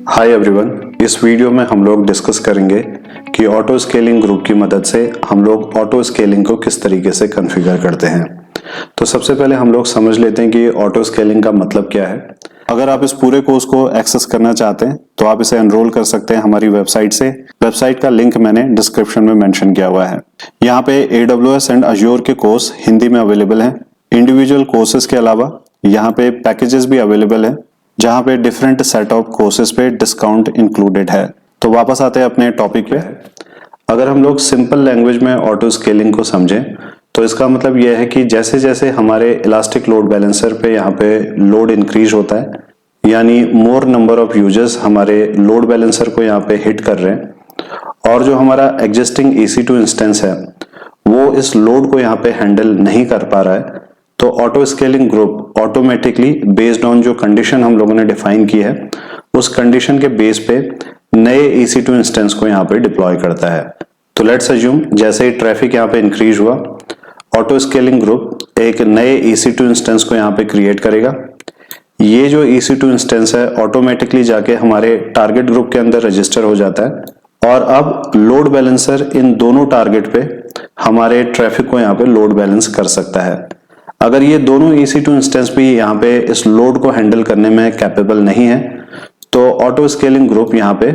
Hi everyone, इस video में हम लोग डिस्कस करेंगे कि ऑटो स्केलिंग ग्रुप की मदद से हम लोग ऑटो स्केलिंग को किस तरीके से कॉन्फ़िगर करते हैं। तो सबसे पहले हम लोग समझ लेते हैं कि ऑटो स्केलिंग का मतलब क्या है। अगर आप इस पूरे कोर्स को एक्सेस करना चाहते हैं तो आप इसे एनरोल कर सकते हैं हमारी वेबसाइट से। वेबसाइट का लिंक मैंने डिस्क्रिप्शन में मेंशन किया हुआ है। यहाँ पे AWS एंड अज्योर के कोर्स हिंदी में अवेलेबल हैं। इंडिविजुअल कोर्सेज के अलावा यहाँ पे पैकेजेस भी अवेलेबल है जहाँ पे डिफरेंट सेट ऑफ कोर्सेज पे डिस्काउंट इंक्लूडेड है। तो वापस आते हैं अपने टॉपिक पे। अगर हम लोग सिंपल लैंग्वेज में ऑटो स्केलिंग को समझें तो इसका मतलब यह है कि जैसे जैसे हमारे इलास्टिक लोड बैलेंसर पे यहाँ पे लोड इंक्रीज होता है, यानी मोर नंबर ऑफ यूजर्स हमारे लोड बैलेंसर को यहाँ पे हिट कर रहे हैं और जो हमारा एग्जिस्टिंग EC2 इंस्टेंस है वो इस लोड को यहाँ पे हैंडल नहीं कर पा रहा है, तो auto scaling group automatically based on जो कंडीशन हम लोगों ने डिफाइन की है उस कंडीशन के बेस पे नए EC2 इंस्टेंस को यहाँ पे डिप्लॉय करता है। तो लेट्स अज्यूम जैसे ही ट्रैफिक यहाँ पे इंक्रीज हुआ, ऑटो स्केलिंग ग्रुप एक नए EC2 इंस्टेंस को यहाँ पे क्रिएट करेगा। ये जो EC2 इंस्टेंस है ऑटोमेटिकली जाके हमारे टारगेट ग्रुप के अंदर रजिस्टर हो जाता है और अब लोड बैलेंसर इन दोनों टारगेट पे हमारे ट्रैफिक को यहाँ पे लोड बैलेंस कर सकता है। अगर ये दोनों EC2 इंस्टेंस भी यहाँ पे इस लोड को हैंडल करने में कैपेबल नहीं है तो ऑटो स्केलिंग ग्रुप यहाँ पे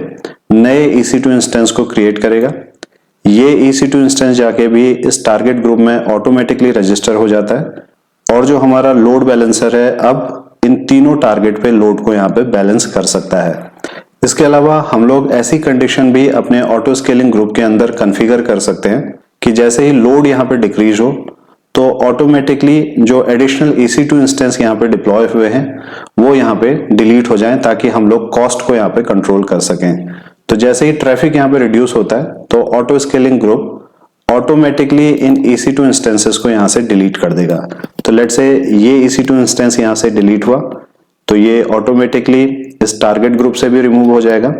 नए EC2 इंस्टेंस को क्रिएट करेगा। ये EC2 इंस्टेंस जाके भी इस टारगेट ग्रुप में ऑटोमेटिकली रजिस्टर हो जाता है और जो हमारा लोड बैलेंसर है अब इन तीनों टारगेट पे लोड को यहाँ पे बैलेंस कर सकता है। इसके अलावा हम लोग ऐसी कंडीशन भी अपने ऑटो स्केलिंग ग्रुप के अंदर कॉन्फ़िगर कर सकते हैं कि जैसे ही लोड यहाँ पे डिक्रीज हो तो ऑटोमेटिकली जो एडिशनल EC2 इंस्टेंस यहाँ पे डिप्लॉय हुए हैं वो यहाँ पे डिलीट हो जाएं ताकि हम लोग कॉस्ट को यहाँ पे कंट्रोल कर सकें। तो जैसे ही ट्रैफिक यहाँ पे रिड्यूस होता है तो ऑटो स्केलिंग ग्रुप ऑटोमेटिकली इन EC2 इंस्टेंसेस को यहाँ से डिलीट कर देगा। तो लेट्स से ये EC2 इंस्टेंस यहाँ से डिलीट हुआ तो ये ऑटोमेटिकली इस टारगेट ग्रुप से भी रिमूव हो जाएगा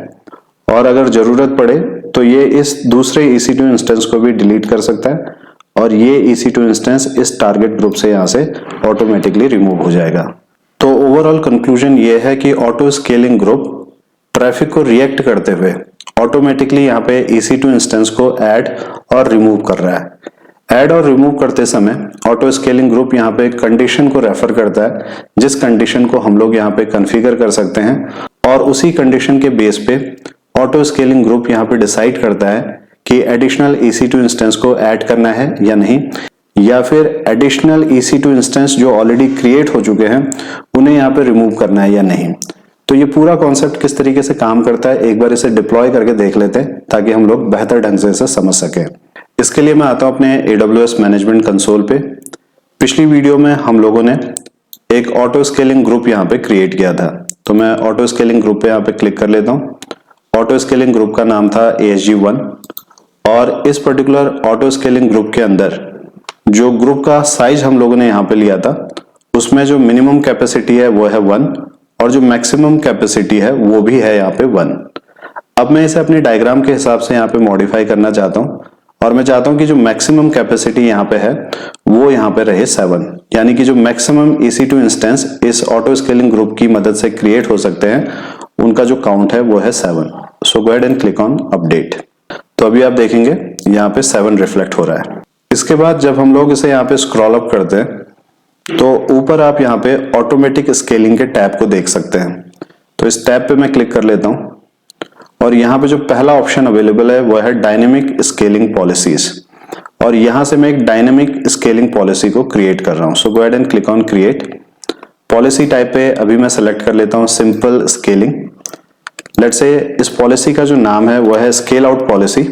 और अगर जरूरत पड़े तो ये इस दूसरे EC2 इंस्टेंस को भी डिलीट कर सकता है और ये EC2 इंस्टेंस इस टारगेट ग्रुप से यहाँ से ऑटोमेटिकली रिमूव हो जाएगा। तो ओवरऑल कंक्लूजन ये है कि ऑटो स्केलिंग ग्रुप ट्रैफिक को रिएक्ट करते हुए ऑटोमेटिकली यहाँ पे EC2 इंस्टेंस को ऐड और रिमूव कर रहा है। ऐड और रिमूव करते समय ऑटो स्केलिंग ग्रुप यहाँ पे कंडीशन को रेफर करता है जिस कंडीशन को हम लोग यहाँ पे कॉन्फ़िगर कर सकते हैं और उसी कंडीशन के बेस पे ऑटो स्केलिंग ग्रुप यहाँ पे डिसाइड करता है कि एडिशनल EC2 इंस्टेंस को ऐड करना है या नहीं, या फिर एडिशनल EC2 इंस्टेंस जो ऑलरेडी क्रिएट हो चुके हैं उन्हें यहाँ पे रिमूव करना है या नहीं। तो ये पूरा कॉन्सेप्ट किस तरीके से काम करता है एक बार इसे डिप्लॉय करके देख लेते हैं ताकि हम लोग बेहतर ढंग से इसे समझ सकें। इसके लिए मैं आता हूँ अपने AWS मैनेजमेंट कंसोल पे। पिछली वीडियो में हम लोगों ने एक ऑटो स्केलिंग ग्रुप यहाँ पे क्रिएट किया था, तो मैं ऑटो स्केलिंग ग्रुप पे यहाँ पे क्लिक कर लेता हूँ। ऑटो स्केलिंग ग्रुप का नाम था ASG1 और इस पर्टिकुलर ऑटो स्केलिंग ग्रुप के अंदर जो ग्रुप का साइज हम लोगों ने यहाँ पे लिया था उसमें जो मिनिमम कैपेसिटी है वो है 1 और जो मैक्सिमम कैपेसिटी है वो भी है यहाँ पे 1। अब मैं इसे अपने डायग्राम के हिसाब से यहाँ पे मॉडिफाई करना चाहता हूँ और मैं चाहता हूँ कि जो मैक्सिमम कैपेसिटी यहाँ पे है वो यहाँ पे रहे 7, यानी कि जो मैक्सिमम EC2 इंस्टेंस इस ऑटो स्केलिंग ग्रुप की मदद से क्रिएट हो सकते हैं उनका जो काउंट है वो है 7। So go ahead and click on update. तो अभी आप देखेंगे यहाँ पे 7 रिफ्लेक्ट हो रहा है। इसके बाद जब हम लोग इसे यहाँ पे स्क्रॉल अप करते हैं तो ऊपर आप यहाँ पे ऑटोमेटिक स्केलिंग के टैब को देख सकते हैं। तो इस टैब पे मैं क्लिक कर लेता हूँ और यहाँ पे जो पहला ऑप्शन अवेलेबल है वो है डायनेमिक स्केलिंग पॉलिसीज और यहाँ से मैं एक डायनेमिक स्केलिंग पॉलिसी को क्रिएट कर रहा हूँ। So go ahead and click on create. Policy type पे अभी मैं सेलेक्ट कर लेता हूँ सिंपल स्केलिंग। लेट्स से इस पॉलिसी का जो नाम है वो है स्केल आउट पॉलिसी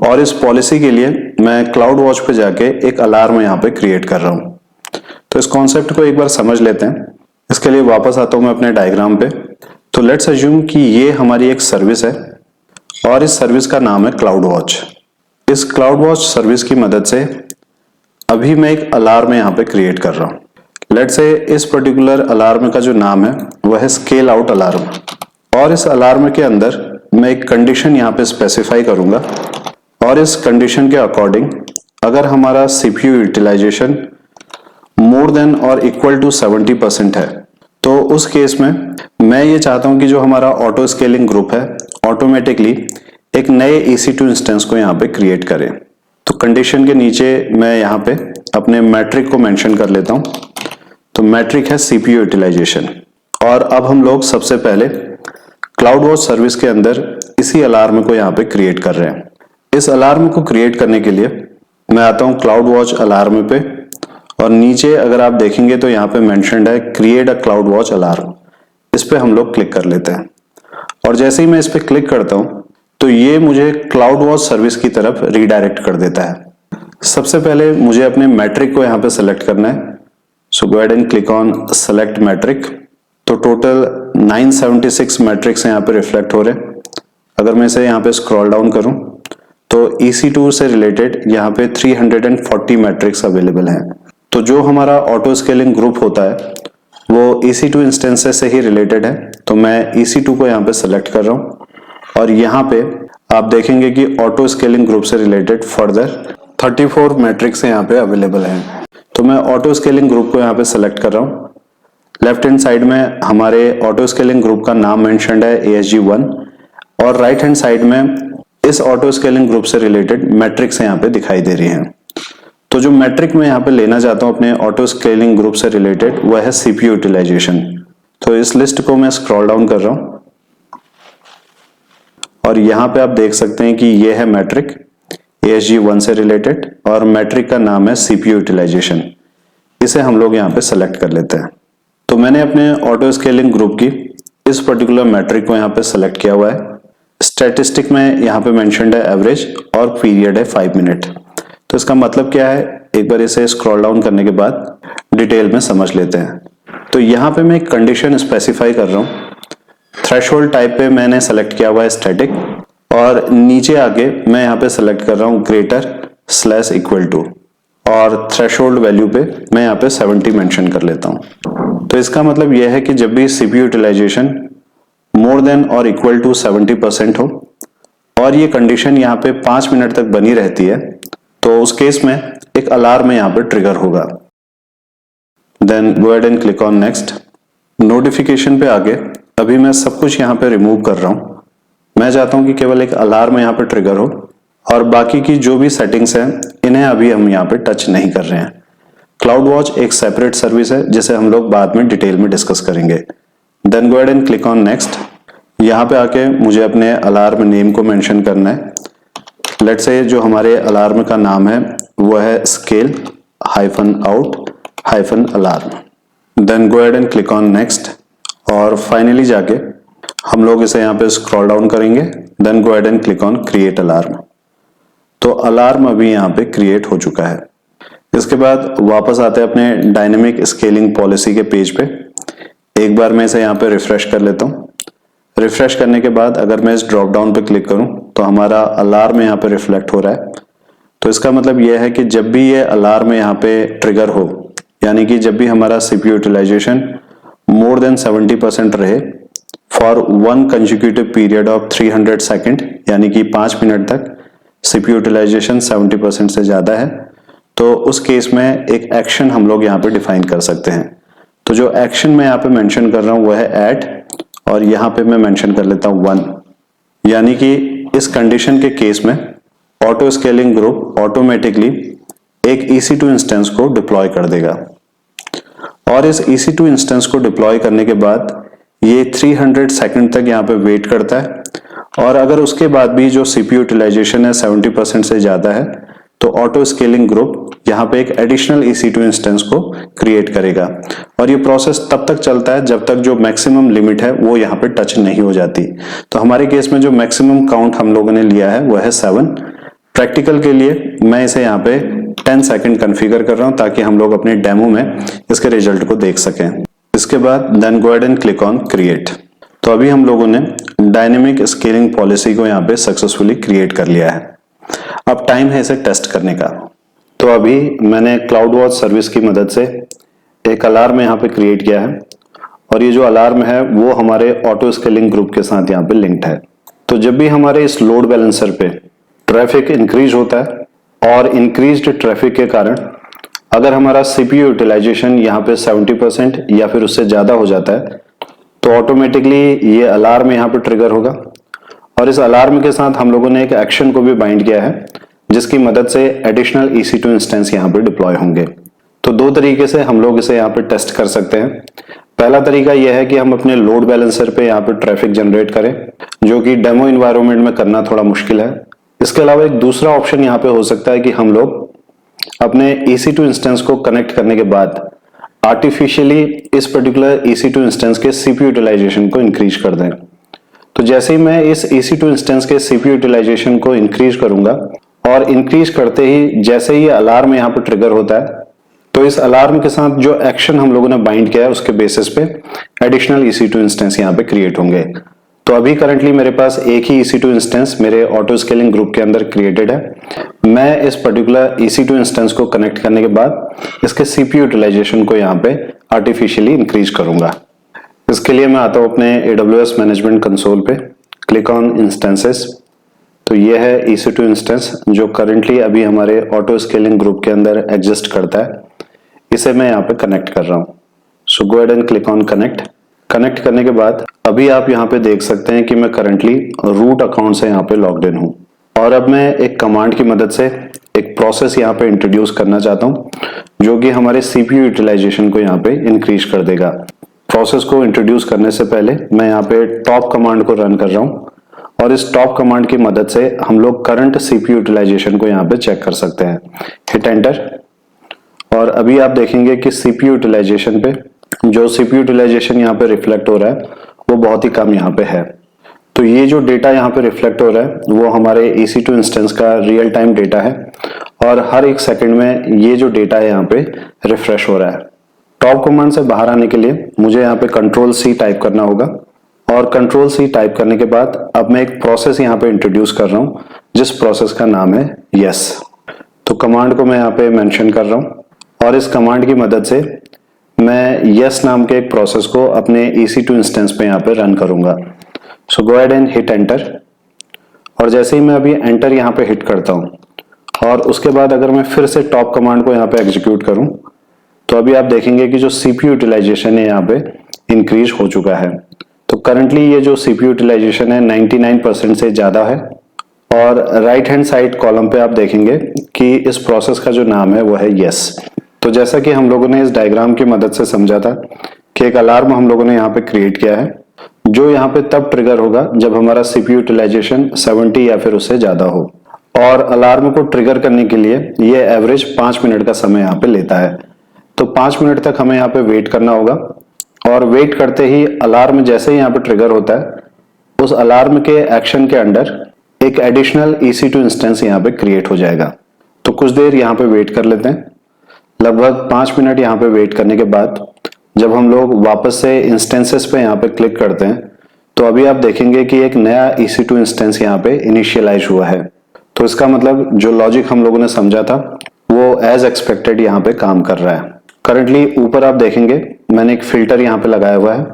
और इस पॉलिसी के लिए मैं क्लाउड वॉच पे जाके एक अलार्म यहाँ पे क्रिएट कर रहा हूँ। तो इस कॉन्सेप्ट को एक बार समझ लेते हैं। इसके लिए वापस आता हूँ मैं अपने डायग्राम पे। तो लेट्स अज्यूम कि ये हमारी एक सर्विस है और इस सर्विस का नाम है क्लाउड वॉच। इस क्लाउड वॉच सर्विस की मदद से अभी मैं एक अलार्म यहाँ पे क्रिएट कर रहा हूँ। लेट्स से इस पर्टिकुलर अलार्म का जो नाम है वह है स्केल आउट अलार्म और इस अलार्म के अंदर मैं एक कंडीशन यहाँ पे स्पेसिफाई करूंगा और इस कंडीशन के अकॉर्डिंग अगर हमारा CPU यूटिलाइजेशन मोर देन और इक्वल टू 70% है तो उस केस में मैं ये चाहता हूं कि जो हमारा ऑटो स्केलिंग ग्रुप है ऑटोमेटिकली एक नए EC2 इंस्टेंस को यहाँ पे क्रिएट करे। तो कंडीशन के नीचे मैं यहाँ पे अपने मैट्रिक को मेंशन कर लेता हूँ। तो मैट्रिक है CPU यूटिलाइजेशन। और अब हम लोग सबसे पहले क्लाउड वॉच सर्विस के अंदर इसी अलार्म को यहाँ पे क्रिएट कर रहे हैं। इस अलार्म को क्रिएट करने के लिए मैं आता हूँ क्लाउड वॉच अलार्म पे, और नीचे अगर आप देखेंगे तो यहाँ पे मेंशन्ड है create a cloud watch alarm. इस पे हम लोग क्लिक कर लेते हैं, और जैसे ही मैं इस पे क्लिक करता हूँ तो ये मुझे क्लाउड वॉच सर्विस की तरफ रीडायरेक्ट कर देता है। सबसे पहले मुझे अपने मैट्रिक को यहाँ पे सेलेक्ट करना है। So go ahead and click on select metric. तो टोटल 976 मैट्रिक्स यहाँ पे रिफ्लेक्ट हो रहे हैं। अगर मैं इसे यहाँ पे स्क्रॉल डाउन करूं तो EC2 से रिलेटेड यहाँ पे 340 मैट्रिक्स अवेलेबल हैं। तो जो हमारा ऑटो स्केलिंग ग्रुप होता है वो EC2 इंस्टेंसेस से ही रिलेटेड है। तो मैं EC2 को यहाँ पे सेलेक्ट कर रहा हूँ, और यहाँ पे आप देखेंगे कि ऑटो स्केलिंग ग्रुप से रिलेटेड फर्दर 34 मैट्रिक्स यहाँ पे अवेलेबल हैं। तो मैं ऑटो स्केलिंग ग्रुप को यहाँ पे सेलेक्ट कर रहा हूँ। लेफ्ट हैंड साइड में हमारे ऑटो स्केलिंग ग्रुप का नाम मेंशन्ड है ASG1, और राइट हैंड साइड में इस ऑटो स्केलिंग ग्रुप से रिलेटेड मैट्रिक्स यहाँ पे दिखाई दे रही हैं। तो जो मैट्रिक मैं यहाँ पे लेना चाहता हूँ अपने ऑटो स्केलिंग ग्रुप से रिलेटेड वह है CPU यूटिलाइजेशन। तो इस लिस्ट को मैं स्क्रॉल डाउन कर रहा हूँ, और यहाँ पे आप देख सकते हैं कि ये है मैट्रिक ASG1 से रिलेटेड, और मैट्रिक का नाम है CPU यूटिलाइजेशन। इसे हम लोग यहाँ पे सेलेक्ट कर लेते हैं। तो मैंने अपने ऑटो स्केलिंग ग्रुप की इस पर्टिकुलर मैट्रिक को यहाँ पे सेलेक्ट किया हुआ है। स्टैटिस्टिक में यहाँ पे मेंशन्ड है एवरेज, और पीरियड है 5 मिनट। तो इसका मतलब क्या है, एक बार इसे स्क्रॉल डाउन करने के बाद डिटेल में समझ लेते हैं। तो यहाँ पे मैं एक कंडीशन स्पेसिफाई कर रहा हूँ। थ्रेशोल्ड टाइप पे मैंने सेलेक्ट किया हुआ है स्टैटिक, और नीचे आके मैं यहाँ पे सेलेक्ट कर रहा हूँ greater/equal to, और थ्रेशोल्ड वैल्यू पे मैं यहाँ पे 70 मेंशन कर लेता हूँ। तो इसका मतलब यह है कि जब भी CPU यूटिलाइजेशन मोर देन और इक्वल टू 70% हो, और ये कंडीशन यहाँ पे 5 मिनट तक बनी रहती है, तो उस केस में एक अलार्म यहाँ पे ट्रिगर होगा। Then go ahead and click on next. Notification पे आगे अभी मैं सब कुछ यहाँ पे रिमूव कर रहा हूँ। मैं चाहता हूँ कि केवल एक अलार्म यहाँ पे ट्रिगर हो, और बाकी की जो भी सेटिंग्स हैं इन्हें अभी हम यहाँ पे टच नहीं कर रहे हैं। क्लाउड वॉच एक सेपरेट सर्विस है जिसे हम लोग बाद में डिटेल में डिस्कस करेंगे। Then go ahead and click on next. यहाँ पे आके मुझे अपने अलार्म नेम को मेंशन करना है। लेट्स से जो हमारे अलार्म का नाम है वो है scale-out-alarm। Then go ahead and click on next, और फाइनली जाके हम लोग इसे यहाँ पे स्क्रॉल डाउन करेंगे। Then go ahead and click on create alarm. तो अलार्म अभी यहाँ पे क्रिएट हो चुका है। इसके बाद वापस आते हैं अपने डायनेमिक स्केलिंग पॉलिसी के पेज पे। एक बार मैं इसे यहाँ पे रिफ्रेश कर लेता हूँ। रिफ्रेश करने के बाद अगर मैं इस ड्रॉप डाउन पे क्लिक करूँ तो हमारा अलार्म यहाँ पे रिफ्लेक्ट हो रहा है। तो इसका मतलब यह है कि जब भी ये अलार्म यहाँ पे ट्रिगर हो, यानी कि जब भी हमारा CPU यूटिलाइजेशन मोर देन 70% रहे for one consecutive period of 300 second, यानी कि 5 मिनट तक CPU यूटिलाइजेशन 70% से ज्यादा है, तो उस केस में एक एक्शन हम लोग यहाँ पे डिफाइन कर सकते हैं। तो जो एक्शन मैं यहाँ पे मेंशन कर रहा हूँ वो है ऐड, और यहाँ पे मैं मेंशन कर लेता हूँ 1, यानी कि इस कंडीशन के केस में ऑटो स्केलिंग ग्रुप ऑटोमेटिकली एक EC2 इंस्टेंस को डिप्लॉय कर देगा, और इस EC2 इंस्टेंस को डिप्लॉय करने के बाद ये 300 सेकंड तक यहाँ पे वेट करता है, और अगर उसके बाद भी जो CPU यूटिलाइजेशन है 70% से ज्यादा है तो ऑटो स्केलिंग ग्रुप यहाँ पे एक एडिशनल EC2 इंस्टेंस को क्रिएट करेगा, और ये प्रोसेस तब तक चलता है जब तक जो मैक्सिमम लिमिट है वो यहाँ पे टच नहीं हो जाती। तो हमारे केस में जो मैक्सिमम काउंट हम लोगों ने लिया है वो है 7। प्रैक्टिकल के लिए मैं इसे यहाँ पे 10 सेकंड कॉन्फ़िगर कर रहा हूँ ताकि हम लोग अपने डेमो में इसके रिजल्ट को देख सकें। इसके बाद then go ahead and click on create. तो अभी हम लोगों ने डायनेमिक स्केलिंग पॉलिसी को यहाँ पे सक्सेसफुली क्रिएट कर लिया है। अब टाइम है इसे टेस्ट करने का। तो अभी मैंने क्लाउड वॉच सर्विस की मदद से एक अलार्म यहाँ पे क्रिएट किया है, और ये जो अलार्म है वो हमारे ऑटो स्केलिंग ग्रुप के साथ यहाँ पे लिंक्ड है। तो जब भी हमारे इस लोड बैलेंसर पे ट्रैफिक इंक्रीज होता है और इंक्रीज्ड ट्रैफिक के कारण अगर हमारा सीपीयू यूटिलाइजेशन यहाँ पे 70% या फिर उससे ज्यादा हो जाता है तो ऑटोमेटिकली ये अलार्म यहाँ पे ट्रिगर होगा, और इस अलार्म के साथ हम लोगों ने एक एक्शन को भी बाइंड किया है जिसकी मदद से एडिशनल EC2 इंस्टेंस यहाँ पे डिप्लॉय होंगे। तो दो तरीके से हम लोग इसे यहाँ पे टेस्ट कर सकते हैं। पहला तरीका यह है कि हम अपने लोड बैलेंसर पे यहाँ पे ट्रैफिक जनरेट करें, जो कि डेमो इन्वायरमेंट में करना थोड़ा मुश्किल है। इसके अलावा एक दूसरा ऑप्शन यहाँ पे हो सकता है कि हम लोग अपने EC2 इंस्टेंस को कनेक्ट करने के बाद आर्टिफिशियली इस पर्टिकुलर EC2 इंस्टेंस के CPU यूटिलाइजेशन को इंक्रीज कर दें। तो जैसे ही मैं इस EC2 इंस्टेंस के CPU यूटिलाइजेशन को इंक्रीज करूंगा और इंक्रीज करते ही जैसे ही अलार्म यहाँ पे ट्रिगर होता है तो इस अलार्म के साथ जो एक्शन हम लोगों ने बाइंड किया है उसके बेसिस पे एडिशनल EC2 इंस्टेंस यहाँ पे क्रिएट होंगे। तो अभी करंटली मेरे पास एक ही EC2 इंस्टेंस मेरे ऑटो स्केलिंग ग्रुप के अंदर क्रिएटेड है। मैं इस पर्टिकुलर EC2 इंस्टेंस को कनेक्ट करने के बाद इसके CPU यूटिलाइजेशन को यहाँ पे आर्टिफिशियली इंक्रीज करूंगा। इसके लिए मैं आता हूँ अपने AWS मैनेजमेंट कंसोल पे, क्लिक ऑन इंस्टेंसेस। तो ये है EC2 इंस्टेंस जो करंटली अभी हमारे ऑटो स्केलिंग ग्रुप के अंदर एग्जिस्ट करता है। इसे मैं यहाँ पे कनेक्ट कर रहा हूँ। So go ahead and click on connect. Connect करने के बाद अभी आप यहाँ पे देख सकते हैं कि मैं करंटली रूट अकाउंट से यहाँ पे लॉग्ड इन हूँ, और अब मैं एक कमांड की मदद से एक प्रोसेस यहाँ पे इंट्रोड्यूस करना चाहता हूँ जो कि हमारे CPU यूटिलाइजेशन को यहाँ पे इंक्रीज कर देगा। प्रोसेस को इंट्रोड्यूस करने से पहले मैं यहाँ पे टॉप कमांड को रन कर रहा हूँ, और इस टॉप कमांड की मदद से हम लोग करंट CPU यूटिलाइजेशन को यहाँ पे चेक कर सकते हैं। हिट एंटर, और अभी आप देखेंगे कि CPU यूटिलाइजेशन पे जो CPU यूटिलाइजेशन यहाँ पे रिफ्लेक्ट हो रहा है वो बहुत ही कम यहाँ पे है। तो ये जो डेटा यहाँ पे रिफ्लेक्ट हो रहा है वो हमारे EC2 इंस्टेंस का रियल टाइम डेटा है, और हर एक सेकंड में ये जो डेटा है यहाँ पे रिफ्रेश हो रहा है। टॉप कमांड से बाहर आने के लिए मुझे यहाँ पे Ctrl+C टाइप करना होगा, और Ctrl+C टाइप करने के बाद अब मैं एक प्रोसेस यहाँ पे इंट्रोड्यूस कर रहा हूँ जिस प्रोसेस का नाम है यस। तो कमांड को मैं यहाँ पे मेंशन कर रहा हूँ, और इस कमांड की मदद से मैं यस नाम के एक प्रोसेस को अपने EC2 इंस्टेंस पे यहाँ पे रन करूंगा। So go ahead and hit enter, और जैसे ही मैं अभी एंटर यहाँ पे हिट करता हूँ और उसके बाद अगर मैं फिर से टॉप कमांड को यहाँ पे एग्जीक्यूट करूँ तो अभी आप देखेंगे कि जो CPU यूटिलाइजेशन है यहाँ पे इंक्रीज हो चुका है। तो करंटली ये जो CPU यूटिलाइजेशन है 99% से ज्यादा है, और राइट हैंड साइड कॉलम पे आप देखेंगे कि इस प्रोसेस का जो नाम है वो है यस। तो जैसा कि हम लोगों ने इस डायग्राम की मदद से समझा था कि एक अलार्म हम लोगों ने यहाँ पे क्रिएट किया है जो यहाँ पे तब ट्रिगर होगा जब हमारा CPU यूटिलाइजेशन 70 या फिर उससे ज्यादा हो, और अलार्म को ट्रिगर करने के लिए ये एवरेज 5 मिनट का समय यहाँ पे लेता है। तो 5 मिनट तक हमें यहाँ पे वेट करना होगा, और वेट करते ही अलार्म जैसे ही यहाँ पे ट्रिगर होता है उस अलार्म के एक्शन के अंडर एक एडिशनल EC2 इंस्टेंस यहाँ पे क्रिएट हो जाएगा। तो कुछ देर यहाँ पे वेट कर लेते हैं। लगभग 5 मिनट यहाँ पे वेट करने के बाद जब हम लोग वापस से इंस्टेंसेस पे यहाँ पे क्लिक करते हैं तो अभी आप देखेंगे कि एक नया EC2 इंस्टेंस यहाँ पे इनिशियलाइज हुआ है। तो इसका मतलब जो लॉजिक हम लोगों ने समझा था वो एज एक्सपेक्टेड यहाँ पे काम कर रहा है। करंटली ऊपर आप देखेंगे मैंने एक फिल्टर यहाँ पे लगाया हुआ है।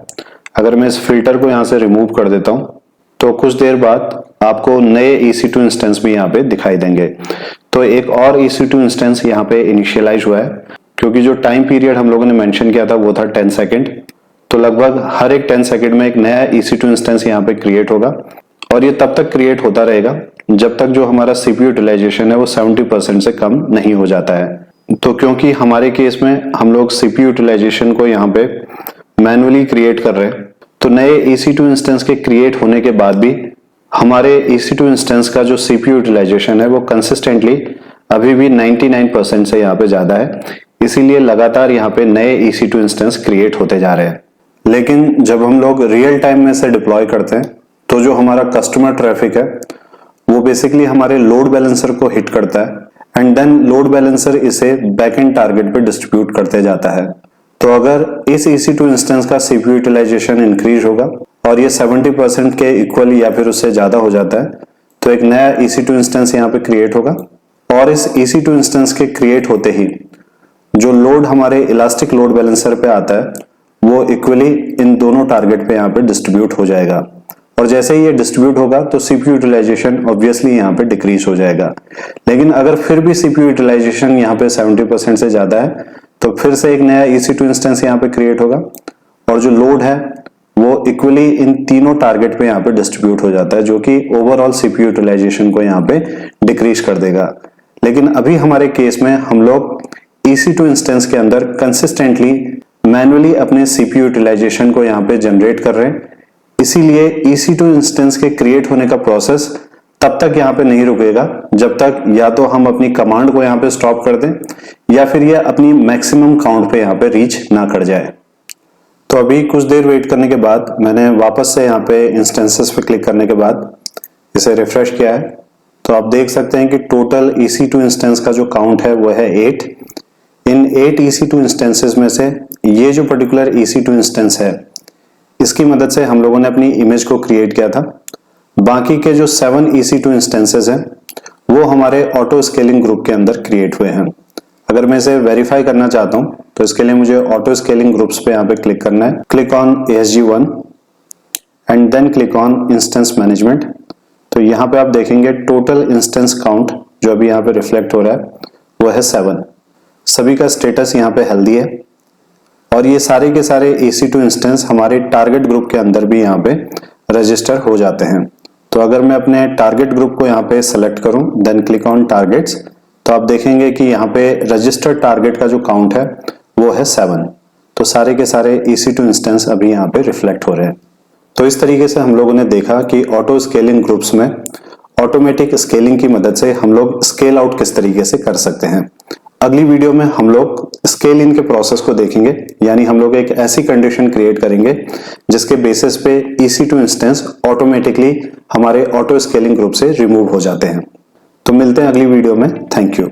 अगर मैं इस फिल्टर को यहाँ से रिमूव कर देता हूँ तो कुछ देर बाद आपको नए EC2 इंस्टेंस भी यहाँ पे दिखाई देंगे। तो एक और EC2 इंस्टेंस यहाँ पे इनिशियलाइज हुआ है, क्योंकि जो टाइम पीरियड हम लोगों ने मेंशन किया था वो था 10 सेकंड। तो लगभग हर एक 10 सेकंड में एक नया EC2 इंस्टेंस यहाँ पे क्रिएट होगा, और ये तब तक क्रिएट होता रहेगा जब तक जो हमारा CPU यूटिलाइजेशन है वो 70% से कम नहीं हो जाता है। तो क्योंकि हमारे केस में हम लोग CPU यूटिलाइजेशन को यहाँ पे मैनुअली क्रिएट कर रहे हैं, तो नए EC2 इंस्टेंस के क्रिएट होने के बाद भी हमारे EC2 इंस्टेंस का जो CPU यूटिलाइजेशन है वो कंसिस्टेंटली अभी भी 99% से यहाँ पे ज्यादा है। इसीलिए लगातार यहाँ पे नए EC2 इंस्टेंस क्रिएट होते जा रहे हैं। लेकिन जब हम लोग रियल टाइम में से डिप्लॉय करते हैं तो जो हमारा कस्टमर ट्रैफिक है वो बेसिकली हमारे लोड बैलेंसर को हिट करता है, एंड देन लोड बैलेंसर इसे बैकएंड टारगेट पे डिस्ट्रीब्यूट करते जाता है। तो अगर इस EC2 इंस्टेंस का CPU यूटिलाइजेशन इंक्रीज होगा और ये 70% के इक्वल या फिर उससे ज्यादा हो जाता है तो एक नया EC2 इंस्टेंस यहाँ पे क्रिएट होगा, और इस EC2 इंस्टेंस के क्रिएट होते ही जो लोड हमारे इलास्टिक लोड बैलेंसर पे आता है वो इक्वली इन दोनों टारगेट पे यहाँ पे डिस्ट्रीब्यूट हो जाएगा। और जैसे ही ये डिस्ट्रीब्यूट होगा तो सीपीयू यूटिलाइजेशन ऑब्वियसली यहाँ पे डिक्रीज हो जाएगा। लेकिन अगर फिर भी सीपीयू यूटिलाइजेशन यहाँ पे 70% से ज्यादा है तो फिर से एक नया EC2 इंस्टेंस यहाँ पे क्रिएट होगा और जो लोड है वो इक्वली इन तीनों टारगेट पे यहाँ पे डिस्ट्रीब्यूट हो जाता है, जो कि ओवरऑल सीपीयू यूटिलाइजेशन को यहाँ पे डिक्रीज कर देगा। लेकिन अभी हमारे केस में हम लोग EC2 इंस्टेंस के अंदर कंसिस्टेंटली मैन्युअली अपने सीपीयू यूटिलाइजेशन को यहाँ पे जनरेट कर रहे हैं, इसीलिए EC2 इंस्टेंस के क्रिएट होने का प्रोसेस तब तक यहाँ पे नहीं रुकेगा जब तक या तो हम अपनी कमांड को यहाँ पे स्टॉप कर दें या फिर ये अपनी मैक्सिमम काउंट पे यहाँ पे रीच ना कर जाए। तो अभी कुछ देर वेट करने के बाद मैंने वापस से यहाँ पे इंस्टेंसेस पे क्लिक करने के बाद इसे रिफ्रेश किया है, तो आप देख सकते हैं कि टोटल EC2 इंस्टेंस का जो काउंट है वो है 8। इन 8 EC2 इंस्टेंसेस में से ये जो पर्टिकुलर EC2 इंस्टेंस है इसकी मदद से हम लोगों ने अपनी इमेज को क्रिएट किया था। बाकी के जो 7 EC2 इंस्टेंसेस हैं वो हमारे ऑटो स्केलिंग ग्रुप के अंदर क्रिएट हुए हैं। अगर मैं इसे वेरीफाई करना चाहता हूं तो इसके लिए मुझे ऑटो स्केलिंग ग्रुप्स पे यहाँ पे क्लिक करना है। Click on ASG1 and then click on instance management. तो यहाँ पे आप देखेंगे टोटल इंस्टेंस काउंट जो अभी यहाँ पे रिफ्लेक्ट हो रहा है वो है 7। सभी का स्टेटस यहाँ पे हेल्दी है और ये सारे के सारे EC2 इंस्टेंस हमारे टारगेट ग्रुप के अंदर भी यहाँ पे रजिस्टर हो जाते हैं। तो अगर मैं अपने टारगेट ग्रुप को यहाँ पे सेलेक्ट करूं देन क्लिक ऑन टारगेट्स, तो आप देखेंगे कि यहाँ पे रजिस्टर्ड टारगेट का जो काउंट है वो है 7। तो सारे के सारे EC2 इंस्टेंस अभी यहाँ पे रिफ्लेक्ट हो रहे हैं। तो इस तरीके से हम लोगों ने देखा कि ऑटो स्केलिंग ग्रुप्स में ऑटोमेटिक स्केलिंग की मदद से हम लोग स्केल आउट किस तरीके से कर सकते हैं। अगली वीडियो में हम लोग स्केल इन के प्रोसेस को देखेंगे, यानी हम लोग एक ऐसी कंडीशन क्रिएट करेंगे जिसके बेसिस पे EC2 इंस्टेंस ऑटोमेटिकली हमारे ऑटो स्केलिंग ग्रुप से रिमूव हो जाते हैं। तो मिलते हैं अगली वीडियो में। Thank you.